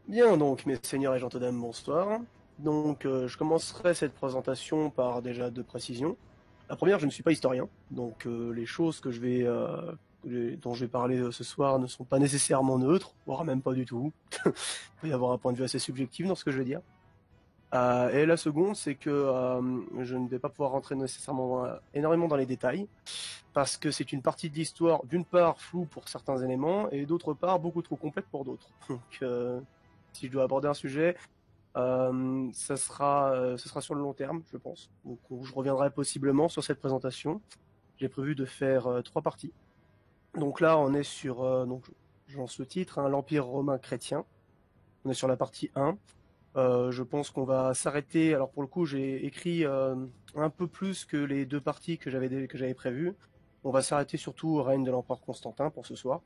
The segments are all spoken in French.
Bien donc, mes seigneurs et gentledames, bonsoir. Donc, je commencerai cette présentation par déjà deux précisions. La première, je ne suis pas historien, donc les choses dont je vais parler ce soir ne sont pas nécessairement neutres, voire même pas du tout. Il peut y avoir un point de vue assez subjectif dans ce que je vais dire. Et la seconde, c'est que je ne vais pas pouvoir rentrer nécessairement énormément dans les détails, parce que c'est une partie de l'histoire, d'une part floue pour certains éléments, et d'autre part beaucoup trop complète pour d'autres. Donc, si je dois aborder un sujet, ce sera sur le long terme, je pense. Donc, je reviendrai possiblement sur cette présentation. J'ai prévu de faire trois parties. Donc là, on est sur, donc, je lance le titre, hein, l'Empire romain chrétien. On est sur la partie 1. Je pense qu'on va s'arrêter. Alors pour le coup, j'ai écrit un peu plus que les deux parties que j'avais prévues. On va s'arrêter surtout au règne de l'empereur Constantin pour ce soir.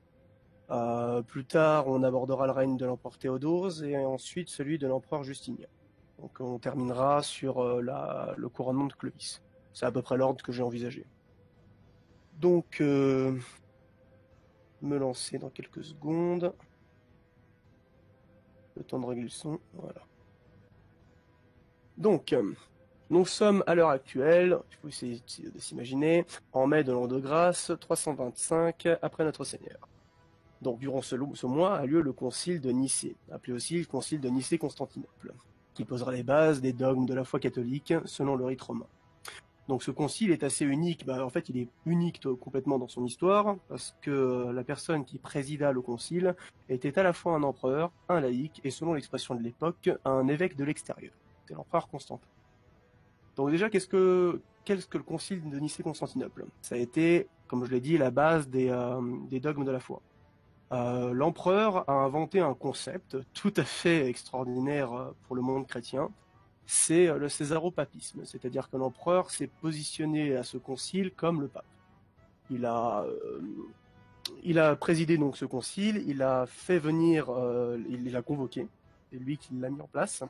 Plus tard, on abordera le règne de l'empereur Théodose et ensuite celui de l'empereur Justinien. Donc on terminera sur le couronnement de Clovis. C'est à peu près l'ordre que j'ai envisagé. Donc, me lancer dans quelques secondes. Le temps de régler le son. Voilà. Donc, nous sommes à l'heure actuelle, il faut essayer de s'imaginer, en mai de l'an de grâce 325 après notre Seigneur. Donc durant ce mois a lieu le concile de Nicée, appelé aussi le concile de Nicée-Constantinople, qui posera les bases des dogmes de la foi catholique selon le rite romain. Donc ce concile est assez unique, en fait il est unique complètement dans son histoire, parce que la personne qui présida le concile était à la fois un empereur, un laïc, et selon l'expression de l'époque, un évêque de l'extérieur. C'est l'empereur Constantin. Donc déjà, qu'est-ce que le concile de Nicée-Constantinople? Ça a été, comme je l'ai dit, la base des dogmes de la foi. L'empereur a inventé un concept tout à fait extraordinaire pour le monde chrétien, c'est le césaropapisme, c'est-à-dire que l'empereur s'est positionné à ce concile comme le pape. Il a, euh, il a présidé donc ce concile, il a fait venir, il l'a convoqué, c'est lui qui l'a mis en place.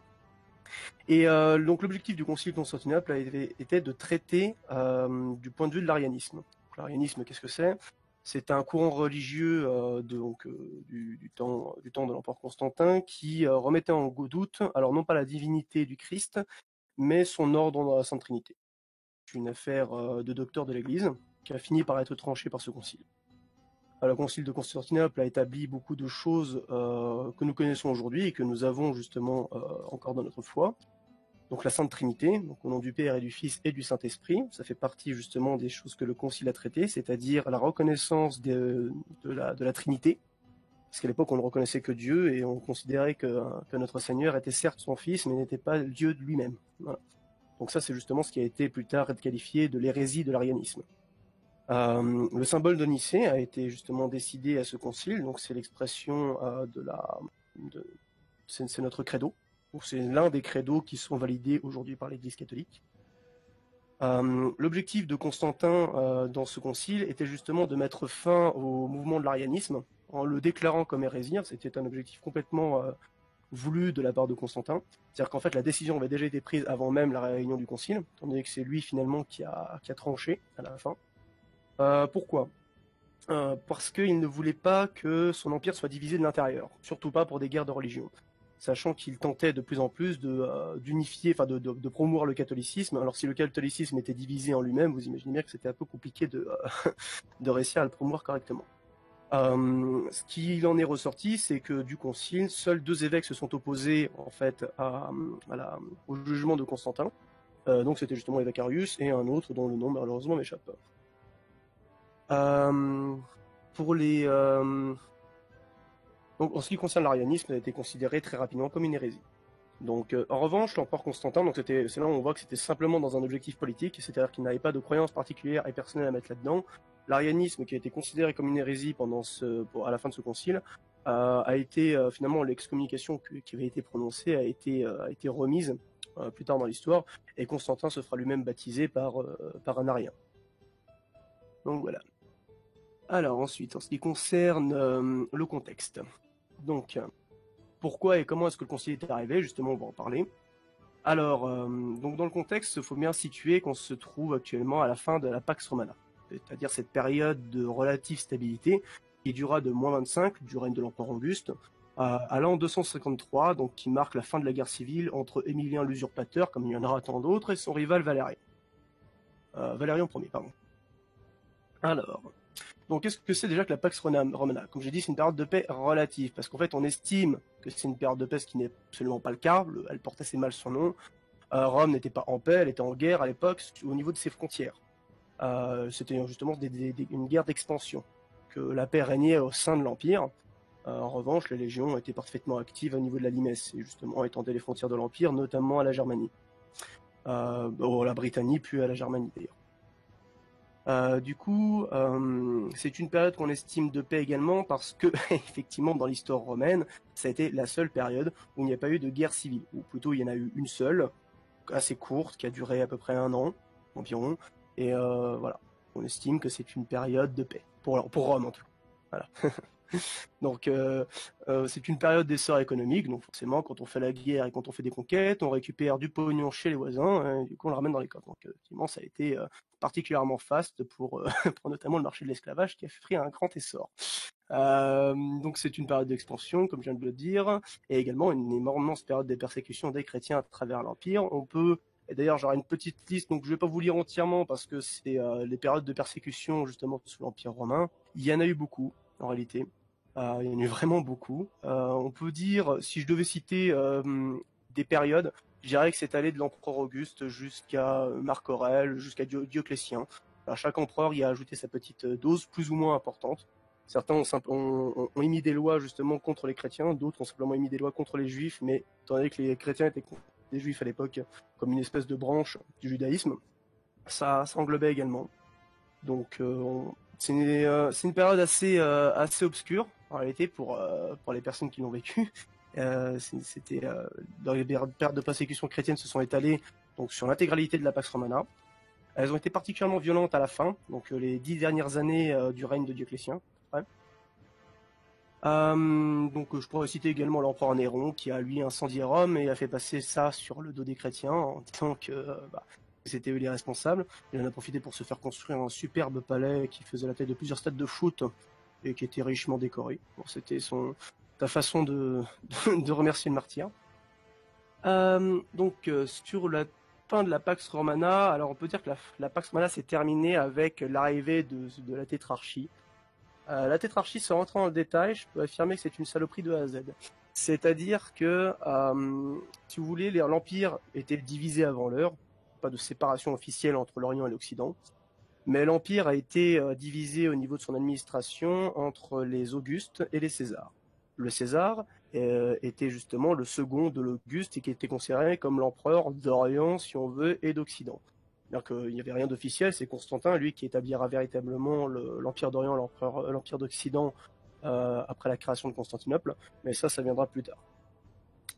Et donc l'objectif du concile de Constantinople était de traiter du point de vue de l'arianisme. L'arianisme, qu'est-ce que c'est? C'est un courant religieux du temps de l'empereur Constantin qui remettait en doute, alors non pas la divinité du Christ, mais son ordre dans la Sainte Trinité. C'est une affaire de docteur de l'Église qui a fini par être tranchée par ce concile. Le concile de Constantinople a établi beaucoup de choses que nous connaissons aujourd'hui et que nous avons justement encore dans notre foi. Donc la Sainte Trinité, donc au nom du Père et du Fils et du Saint-Esprit, ça fait partie justement des choses que le Concile a traitées, c'est-à-dire la reconnaissance de la Trinité, parce qu'à l'époque on ne reconnaissait que Dieu et on considérait que notre Seigneur était certes son Fils, mais n'était pas Dieu de lui-même. Voilà. Donc ça c'est justement ce qui a été plus tard qualifié de l'hérésie de l'arianisme. Le symbole de Nicée a été justement décidé à ce concile, donc c'est l'expression c'est notre credo. C'est l'un des credos qui sont validés aujourd'hui par l'Église catholique. L'objectif de Constantin dans ce concile était justement de mettre fin au mouvement de l'arianisme en le déclarant comme hérésie. C'était un objectif complètement voulu de la part de Constantin. C'est-à-dire qu'en fait la décision avait déjà été prise avant même la réunion du concile, étant donné que c'est lui finalement qui a tranché à la fin. Pourquoi Parce qu'il ne voulait pas que son empire soit divisé de l'intérieur, surtout pas pour des guerres de religion. Sachant qu'il tentait de plus en plus d'unifier, enfin de promouvoir le catholicisme. Alors si le catholicisme était divisé en lui-même, vous imaginez bien que c'était un peu compliqué de réussir à le promouvoir correctement. Ce qu'il en est ressorti, c'est que du concile, seuls deux évêques se sont opposés en fait au jugement de Constantin. Donc c'était justement l'évêque Arius et un autre dont le nom malheureusement m'échappe. Euh, pour les Donc, en ce qui concerne l'arianisme, ça a été considéré très rapidement comme une hérésie. Donc, en revanche, l'empereur Constantin, c'est là où on voit que c'était simplement dans un objectif politique, c'est-à-dire qu'il n'avait pas de croyance particulière et personnelle à mettre là-dedans. L'arianisme, qui a été considéré comme une hérésie à la fin de ce concile, a été finalement l'excommunication qui avait été prononcée a été remise plus tard dans l'histoire, et Constantin se fera lui-même baptiser par un arien. Donc voilà. Alors ensuite, en ce qui concerne le contexte. Donc, pourquoi et comment est-ce que le concile est arrivé? Justement, on va en parler. Alors, donc dans le contexte, il faut bien situer qu'on se trouve actuellement à la fin de la Pax Romana, c'est-à-dire cette période de relative stabilité qui dura de -25 du règne de l'empereur Auguste à l'an 253, donc qui marque la fin de la guerre civile entre Émilien l'usurpateur, comme il y en aura tant d'autres, et son rival Valérien. Valérian Ier, pardon. Alors, donc qu'est-ce que c'est déjà que la Pax Romana? Comme j'ai dit, c'est une période de paix relative, parce qu'en fait on estime que c'est une période de paix, ce qui n'est absolument pas le cas, elle porte assez mal son nom. Rome n'était pas en paix, elle était en guerre à l'époque au niveau de ses frontières. C'était justement une guerre d'expansion, que la paix régnait au sein de l'Empire. En revanche, les légions étaient parfaitement actives au niveau de la Limesse, et justement étendaient les frontières de l'Empire, notamment à la Germanie. À la Britannie, puis à la Germanie d'ailleurs. Du coup, c'est une période qu'on estime de paix également parce que, effectivement, dans l'histoire romaine, ça a été la seule période où il n'y a pas eu de guerre civile, ou plutôt il y en a eu une seule, assez courte, qui a duré à peu près 1 an environ, et voilà, on estime que c'est une période de paix, pour Rome en tout cas. Voilà. Donc c'est une période d'essor économique, donc forcément quand on fait la guerre et quand on fait des conquêtes, on récupère du pognon chez les voisins, et du coup on le ramène dans les coffres. Donc effectivement ça a été particulièrement faste pour, pour notamment le marché de l'esclavage qui a pris un grand essor. Donc c'est une période d'expansion, comme je viens de le dire, et également une immense période de persécution des chrétiens à travers l'Empire. On peut, et d'ailleurs j'aurai une petite liste, donc je ne vais pas vous lire entièrement parce que c'est les périodes de persécution justement sous l'Empire romain. Il y en a eu beaucoup en réalité. Il y en a eu vraiment beaucoup. On peut dire, si je devais citer des périodes, je dirais que c'est allé de l'empereur Auguste jusqu'à Marc Aurèle, jusqu'à Dioclétien. À chaque empereur y a ajouté sa petite dose plus ou moins importante. Certains ont émis des lois justement contre les chrétiens, d'autres ont simplement émis des lois contre les juifs, mais étant donné que les chrétiens étaient contre les juifs à l'époque comme une espèce de branche du judaïsme, ça englobait également. Donc c'est une période assez obscure en réalité pour les personnes qui l'ont vécu. C'était dans les périodes de persécution chrétienne se sont étalées donc sur l'intégralité de la Pax Romana. Elles ont été particulièrement violentes à la fin, donc les 10 dernières années du règne de Dioclétien. Ouais. Donc je pourrais citer également l'empereur Néron qui a lui incendié Rome et a fait passer ça sur le dos des chrétiens en disant que c'était eux les responsables. Il en a profité pour se faire construire un superbe palais qui faisait la taille de plusieurs stades de foot et qui était richement décoré. Bon, c'était sa façon de remercier le martyr. Donc sur la fin de la Pax Romana, alors on peut dire que la Pax Romana s'est terminée avec l'arrivée de la tétrarchie. La tétrarchie, sans rentrer dans le détail, je peux affirmer que c'est une saloperie de A à Z. C'est-à-dire que, si vous voulez, l'Empire était divisé avant l'heure, pas de séparation officielle entre l'Orient et l'Occident, mais l'Empire a été divisé au niveau de son administration entre les Augustes et les Césars. Le César était justement le second de l'Auguste et qui était considéré comme l'empereur d'Orient, si on veut, et d'Occident. C'est-à-dire qu'il n'y avait rien d'officiel, c'est Constantin, lui, qui établira véritablement l'Empire d'Orient, l'Empire d'Occident, après la création de Constantinople, mais ça viendra plus tard.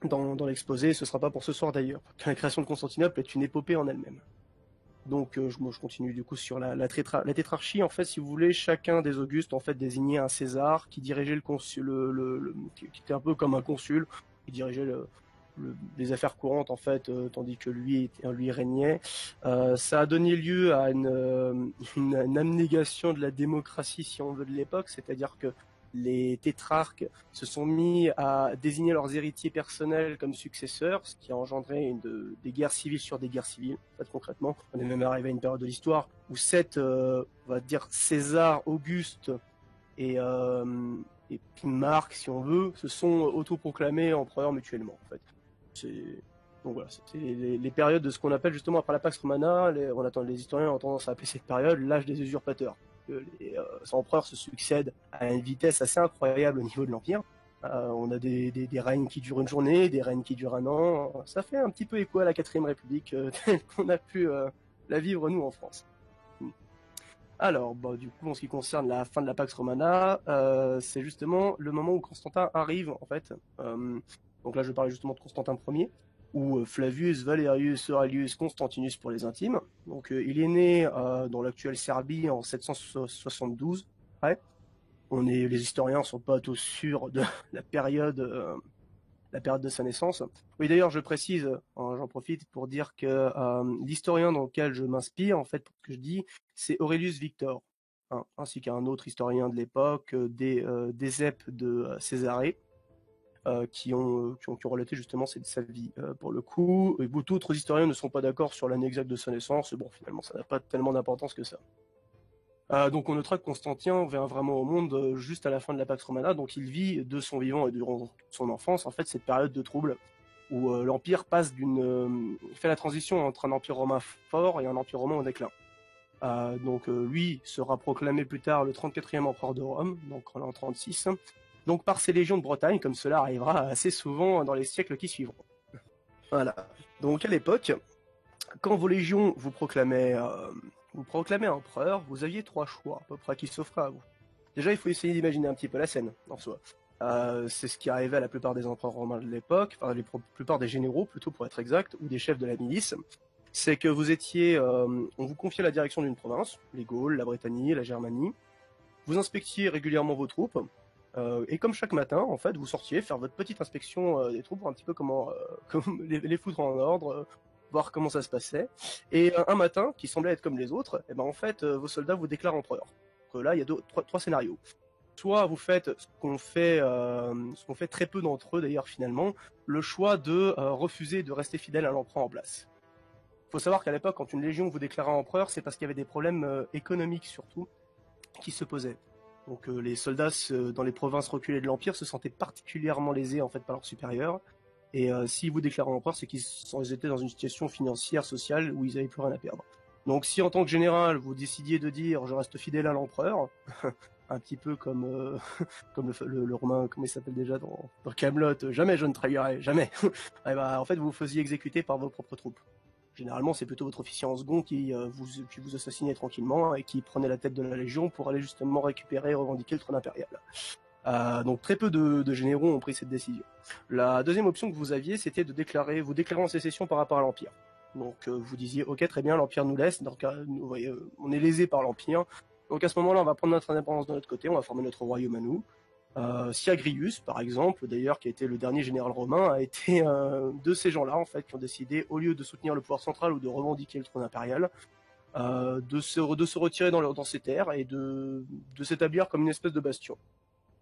Dans l'exposé, ce ne sera pas pour ce soir d'ailleurs, la création de Constantinople est une épopée en elle-même. Donc je continue du coup sur la tétrarchie. En fait, si vous voulez, chacun des Augustes en fait désignait un César qui dirigeait le consul, qui était un peu comme un consul, qui dirigeait les affaires courantes en fait, tandis que lui régnait. Ça a donné lieu à une abnégation de la démocratie, si on veut, de l'époque, c'est-à-dire que les tétrarques se sont mis à désigner leurs héritiers personnels comme successeurs, ce qui a engendré des guerres civiles sur des guerres civiles. En fait, concrètement, on est même arrivé à une période de l'histoire où 7, on va dire, César, Auguste et Marc, si on veut, se sont autoproclamés empereurs mutuellement. En fait, donc voilà, c'était les périodes de ce qu'on appelle justement après la Pax Romana. Les historiens ont tendance à appeler cette période l'âge des usurpateurs. Les empereurs se succèdent à une vitesse assez incroyable au niveau de l'Empire. On a des règnes qui durent une journée, des règnes qui durent 1 an. Ça fait un petit peu écho à la 4ème République telle qu'on a pu la vivre nous en France. Alors, du coup, en ce qui concerne la fin de la Pax Romana, c'est justement le moment où Constantin arrive, en fait. Donc là, je parlais justement de Constantin Ier, ou Flavius Valerius Aurelius Constantinus pour les intimes. Donc, il est né dans l'actuelle Serbie en 772. Ouais. Les historiens ne sont pas tous sûrs de la période de sa naissance. Oui, d'ailleurs, je précise, j'en profite pour dire que l'historien dans lequel je m'inspire, en fait, pour ce que je dis, c'est Aurelius Victor, hein, ainsi qu'un autre historien de l'époque, d'Ésèpe de Césarée. qui ont relaté justement sa vie. Pour le coup, et beaucoup d'autres historiens ne sont pas d'accord sur l'année exacte de sa naissance, et bon, finalement, ça n'a pas tellement d'importance que ça. Donc on notera que Constantin vient vraiment au monde juste à la fin de la Pax Romana, donc il vit de son vivant et durant son enfance, en fait, cette période de trouble où l'Empire fait la transition entre un Empire romain fort et un Empire romain en déclin. Donc lui sera proclamé plus tard le 34e empereur de Rome, donc en l'an 36, donc par ses légions de Bretagne, comme cela arrivera assez souvent dans les siècles qui suivront. Voilà. Donc à l'époque, quand vos légions vous proclamaient empereur, vous aviez 3 choix à peu près qui s'offraient à vous. Déjà, il faut essayer d'imaginer un petit peu la scène en soi. C'est ce qui arrivait à la plupart des empereurs romains de l'époque, enfin la plupart des généraux plutôt pour être exact, ou des chefs de la milice. C'est que on vous confiait la direction d'une province, les Gaules, la Britannie, la Germanie. Vous inspectiez régulièrement vos troupes, et comme chaque matin, en fait, vous sortiez faire votre petite inspection des troupes pour un petit peu comme les foutre en ordre, voir comment ça se passait. Et un matin, qui semblait être comme les autres, et ben en fait, vos soldats vous déclarent empereur. Donc là, il y a trois scénarios. Soit vous faites ce qu'on fait très peu d'entre eux d'ailleurs finalement, le choix de refuser de rester fidèle à l'empereur en place. Il faut savoir qu'à l'époque, quand une légion vous déclarait empereur, c'est parce qu'il y avait des problèmes économiques surtout qui se posaient. Donc les soldats dans les provinces reculées de l'Empire se sentaient particulièrement lésés en fait par leurs supérieurs. Et s'ils vous déclaraient empereur, c'est qu'ils étaient dans une situation financière, sociale, où ils n'avaient plus rien à perdre. Donc si en tant que général, vous décidiez de dire « je reste fidèle à l'empereur », un petit peu comme, comme le Romain, comment il s'appelle déjà dans Camelot, jamais je ne trahirai, jamais. Et bah, en fait, vous vous faisiez exécuter par vos propres troupes. Généralement, c'est plutôt votre officier en second qui vous assassinait tranquillement et qui prenait la tête de la Légion pour aller justement récupérer et revendiquer le trône impérial. Donc très peu de généraux ont pris cette décision. La deuxième option que vous aviez, c'était de vous déclarer en sécession par rapport à l'Empire. Donc vous disiez, ok, très bien, l'Empire nous laisse, donc vous voyez, on est lésé par l'Empire, donc à ce moment-là, on va prendre notre indépendance de notre côté, on va former notre royaume à nous. Siagrius, par exemple, d'ailleurs, qui a été le dernier général romain, a été de ces gens-là, en fait, qui ont décidé, au lieu de soutenir le pouvoir central ou de revendiquer le trône impérial, de se retirer dans ces terres et de s'établir comme une espèce de bastion.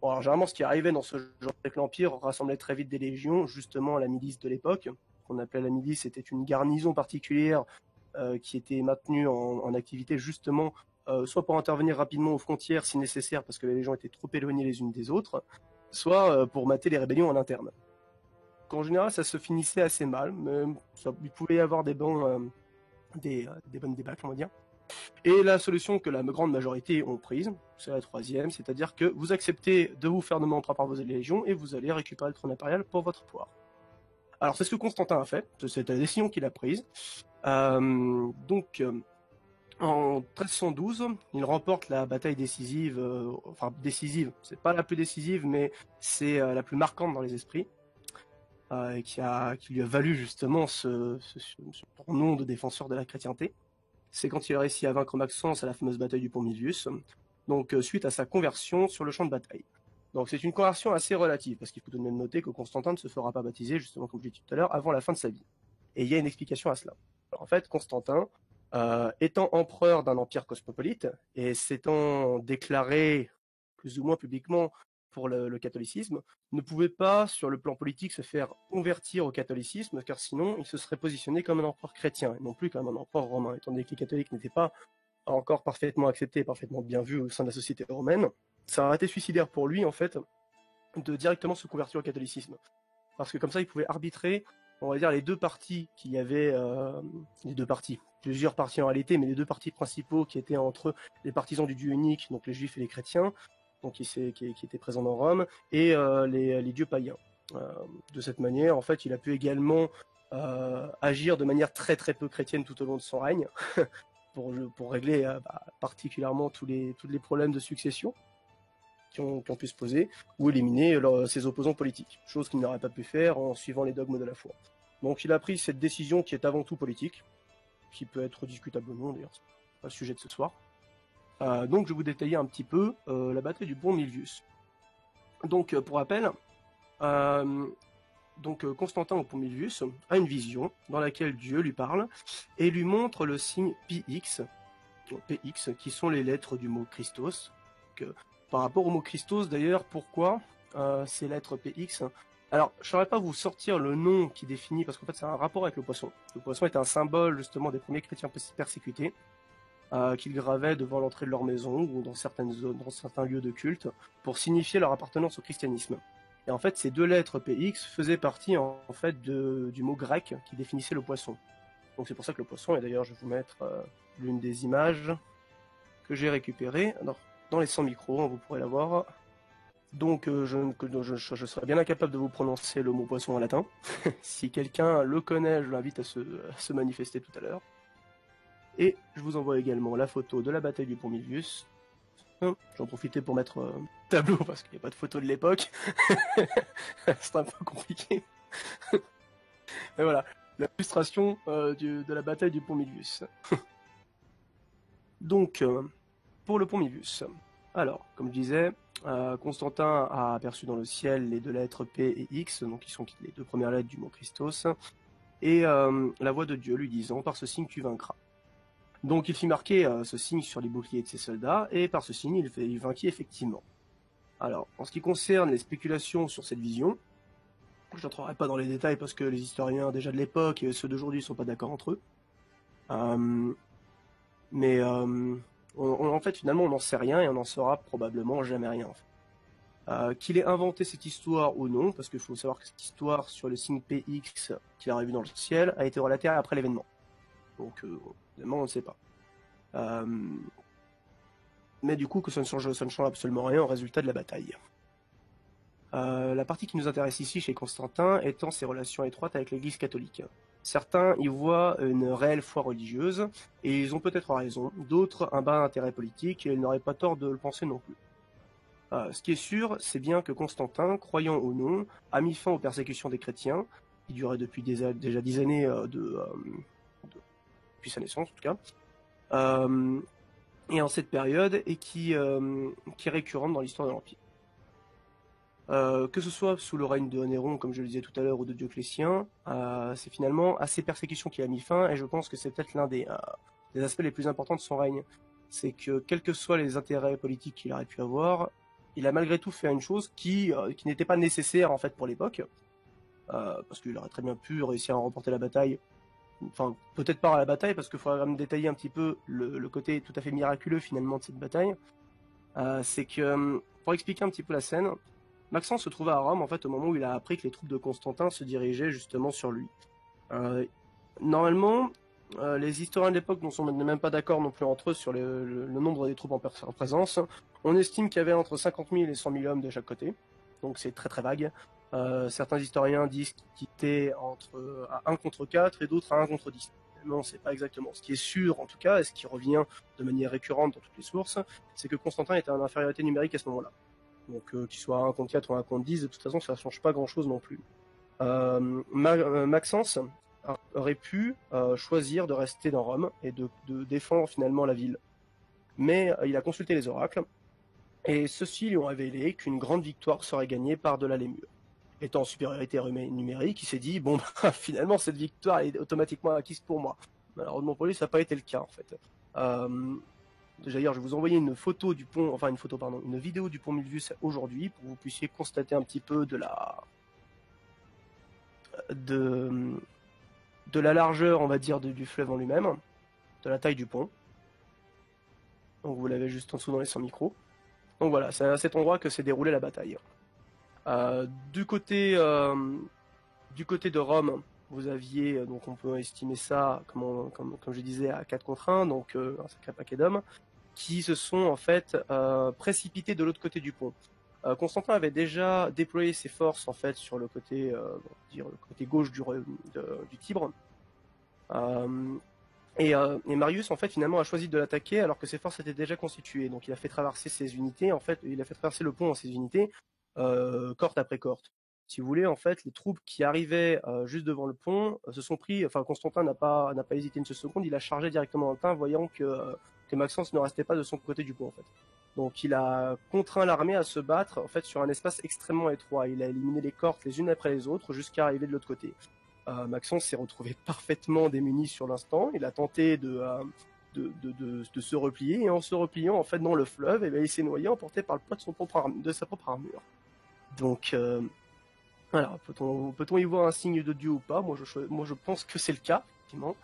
Bon, alors généralement, ce qui arrivait dans ce genre avec l'Empire rassemblait très vite des légions, justement à la milice de l'époque, qu'on appelait la milice, c'était une garnison particulière qui était maintenue en activité justement, soit pour intervenir rapidement aux frontières si nécessaire, parce que les légions étaient trop éloignées les unes des autres, soit pour mater les rébellions en interne. En général, ça se finissait assez mal, mais il pouvait y avoir des bonnes débâcles, on va dire. Et la solution que la grande majorité ont prise, c'est la troisième, c'est-à-dire que vous acceptez de vous faire nommer empereur par vos légions et vous allez récupérer le trône impérial pour votre pouvoir. Alors c'est ce que Constantin a fait, c'est la décision qu'il a prise. Donc en 1312, il remporte la bataille décisive, enfin décisive, c'est pas la plus décisive, mais c'est la plus marquante dans les esprits, et qui lui a valu justement ce nom de défenseur de la chrétienté. C'est quand il a réussi à vaincre Maxence à la fameuse bataille du pont Milvius, donc suite à sa conversion sur le champ de bataille. Donc c'est une conversion assez relative, parce qu'il faut tout de même noter que Constantin ne se fera pas baptiser, justement comme je l'ai dit tout à l'heure, avant la fin de sa vie. Et il y a une explication à cela. Alors, en fait, Constantin, étant empereur d'un empire cosmopolite, et s'étant déclaré plus ou moins publiquement pour le catholicisme, ne pouvait pas, sur le plan politique, se faire convertir au catholicisme, car sinon il se serait positionné comme un empereur chrétien, et non plus comme un empereur romain, étant donné que les catholiques n'étaient pas encore parfaitement acceptés, parfaitement bien vus au sein de la société romaine. Ça aurait été suicidaire pour lui, en fait, de directement se convertir au catholicisme. Parce que comme ça, il pouvait arbitrer, on va dire, les deux partis qu'il y avait, les deux partis, plusieurs partis en réalité, mais les deux partis principaux qui étaient entre les partisans du Dieu unique, donc les juifs et les chrétiens, donc qui étaient présents dans Rome, et les dieux païens. De cette manière, en fait, il a pu également agir de manière très très peu chrétienne tout au long de son règne, pour régler particulièrement tous les problèmes de succession qui ont pu se poser, ou éliminer ses opposants politiques, chose qu'il n'aurait pas pu faire en suivant les dogmes de la foi. Donc il a pris cette décision qui est avant tout politique, qui peut être discutable ou non, d'ailleurs, c'est pas le sujet de ce soir. Donc je vais vous détailler un petit peu la bataille du pont Milvius. Donc pour rappel, Constantin au pont Milvius a une vision dans laquelle Dieu lui parle et lui montre le signe PX, qui sont les lettres du mot Christos. Par rapport au mot Christos, d'ailleurs, pourquoi ces lettres PX? Alors, je saurais pas vous sortir le nom qui définit, parce qu'en fait, c'est un rapport avec le poisson. Le poisson est un symbole, justement, des premiers chrétiens persécutés, qu'ils gravaient devant l'entrée de leur maison ou dans certaines zones, dans certains lieux de culte, pour signifier leur appartenance au christianisme. Et en fait, ces deux lettres PX faisaient partie, en fait, du mot grec qui définissait le poisson. Donc c'est pour ça que le poisson, et d'ailleurs, je vais vous mettre l'une des images que j'ai récupérées. Alors, dans les 100 micros, vous pourrez la voir. Donc je serais bien incapable de vous prononcer le mot poisson en latin. Si quelqu'un le connaît, je l'invite à se manifester tout à l'heure. Et je vous envoie également la photo de la bataille du pont Milvius. J'en profitais pour mettre tableau parce qu'il n'y a pas de photo de l'époque. C'est un peu compliqué. Et voilà, l'illustration de la bataille du pont Milvius. Donc, pour le pont Milvius. Alors, comme je disais, Constantin a aperçu dans le ciel les deux lettres P et X, donc qui sont les deux premières lettres du mot Christos, et la voix de Dieu lui disant « Par ce signe tu vaincras ». Donc il fit marquer ce signe sur les boucliers de ses soldats, et par ce signe il vainquit effectivement. Alors, en ce qui concerne les spéculations sur cette vision, je n'entrerai pas dans les détails parce que les historiens déjà de l'époque et ceux d'aujourd'hui ne sont pas d'accord entre eux. Mais en fait, finalement, on n'en sait rien et on n'en saura probablement jamais rien. En fait. Qu'il ait inventé cette histoire ou non, parce qu'il faut savoir que cette histoire sur le signe PX qu'il a vu dans le ciel a été relatée après l'événement. Donc, évidemment, on ne sait pas. Mais du coup, que ça ne change absolument rien au résultat de la bataille. La partie qui nous intéresse ici chez Constantin étant ses relations étroites avec l'Église catholique. Certains y voient une réelle foi religieuse, et ils ont peut-être raison, d'autres un bas intérêt politique, et ils n'auraient pas tort de le penser non plus. Ce qui est sûr, c'est bien que Constantin, croyant ou non, a mis fin aux persécutions des chrétiens, qui duraient depuis déjà 10 années depuis sa naissance en tout cas, et en cette période, et qui est récurrente dans l'histoire de l'Empire. Que ce soit sous le règne de Néron, comme je le disais tout à l'heure, ou de Dioclétien, c'est finalement à ces persécutions qu'il a mis fin, et je pense que c'est peut-être l'un des aspects les plus importants de son règne. C'est que, quels que soient les intérêts politiques qu'il aurait pu avoir, il a malgré tout fait une chose qui n'était pas nécessaire en fait pour l'époque, parce qu'il aurait très bien pu réussir à remporter la bataille. Enfin, peut-être pas à la bataille, parce qu'il faudrait quand même détailler un petit peu le côté tout à fait miraculeux finalement de cette bataille. C'est que, pour expliquer un petit peu la scène, Maxence se trouvait à Rome en fait au moment où il a appris que les troupes de Constantin se dirigeaient justement sur lui. Normalement, les historiens de l'époque ne sont même pas d'accord non plus entre eux sur le nombre des troupes en présence. On estime qu'il y avait entre 50 000 et 100 000 hommes de chaque côté, donc c'est très très vague. Certains historiens disent qu'il était à 1 contre 4 et d'autres à 1 contre 10. Non, on ne sait pas exactement. Ce qui est sûr, en tout cas, et ce qui revient de manière récurrente dans toutes les sources, c'est que Constantin était en infériorité numérique à ce moment-là. Donc qu'il soit à 1 contre 4 ou 1 contre 10, de toute façon, ça ne change pas grand-chose non plus. Maxence aurait pu choisir de rester dans Rome et de défendre finalement la ville. Mais il a consulté les oracles, et ceux-ci lui ont révélé qu'une grande victoire serait gagnée par-delà les murs. Étant en supériorité numérique, il s'est dit, bon, finalement, cette victoire est automatiquement acquise pour moi. Malheureusement pour lui, ça n'a pas été le cas, en fait. D'ailleurs, je vais vous envoyer une photo du pont, enfin une vidéo du pont Milvius aujourd'hui, pour que vous puissiez constater un petit peu de la largeur, on va dire, du fleuve en lui-même, de la taille du pont. Donc vous l'avez juste en dessous dans les 100 micros. Donc voilà, c'est à cet endroit que s'est déroulée la bataille. Du côté de Rome, vous aviez, donc on peut estimer ça, comme je disais, à 4 contre 1, donc un sacré paquet d'hommes, qui se sont en fait précipités de l'autre côté du pont. Constantin avait déjà déployé ses forces en fait sur le côté, le côté gauche du Tibre. Et Marius en fait finalement a choisi de l'attaquer alors que ses forces étaient déjà constituées. Donc il a fait traverser ses unités, en fait, il a fait traverser le pont en ses unités, cohorte après cohorte. Si vous voulez, en fait, les troupes qui arrivaient juste devant le pont se sont pris. Enfin, Constantin n'a pas hésité une seconde. Il a chargé directement dans le tas, voyant que Maxence ne restait pas de son côté du pont, en fait. Donc, il a contraint l'armée à se battre en fait sur un espace extrêmement étroit. Il a éliminé les cohortes les unes après les autres jusqu'à arriver de l'autre côté. Maxence s'est retrouvé parfaitement démuni sur l'instant. Il a tenté de se replier, et en se repliant en fait dans le fleuve, et bien, il s'est noyé, emporté par le poids de sa propre armure. Donc Alors, peut-on y voir un signe de Dieu ou pas? Moi, je pense que c'est le cas, effectivement.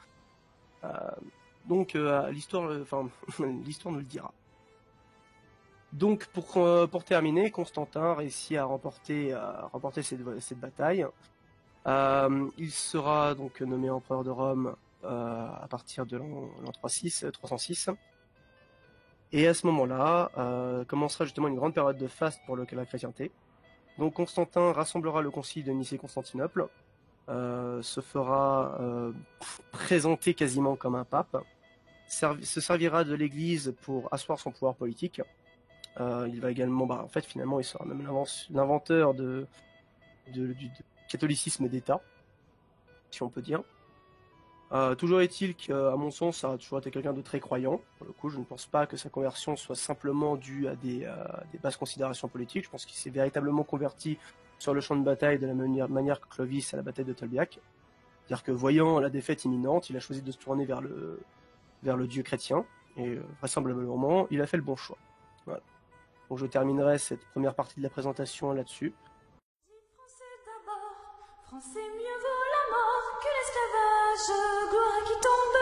Donc, l'histoire nous le dira. Donc, pour terminer, Constantin réussit à remporter cette bataille. Il sera donc nommé empereur de Rome à partir de l'an 306. Et à ce moment-là, commencera justement une grande période de faste pour la chrétienté. Donc Constantin rassemblera le concile de Nicée-Constantinople, se fera présenter quasiment comme un pape, se servira de l'Église pour asseoir son pouvoir politique. Il va également, en fait, finalement, il sera même l'inventeur du catholicisme d'État, si on peut dire. Toujours est-il qu'à mon sens, ça a toujours été quelqu'un de très croyant. Pour le coup, je ne pense pas que sa conversion soit simplement due à des basses considérations politiques. Je pense qu'il s'est véritablement converti sur le champ de bataille de la manière que Clovis à la bataille de Tolbiac. C'est-à-dire que voyant la défaite imminente, il a choisi de se tourner vers le Dieu chrétien. Et vraisemblablement, il a fait le bon choix. Voilà. Donc je terminerai cette première partie de la présentation là-dessus. Français d'abord, Français mieux vaut la mort que l'esclavage, gloire qui tombe.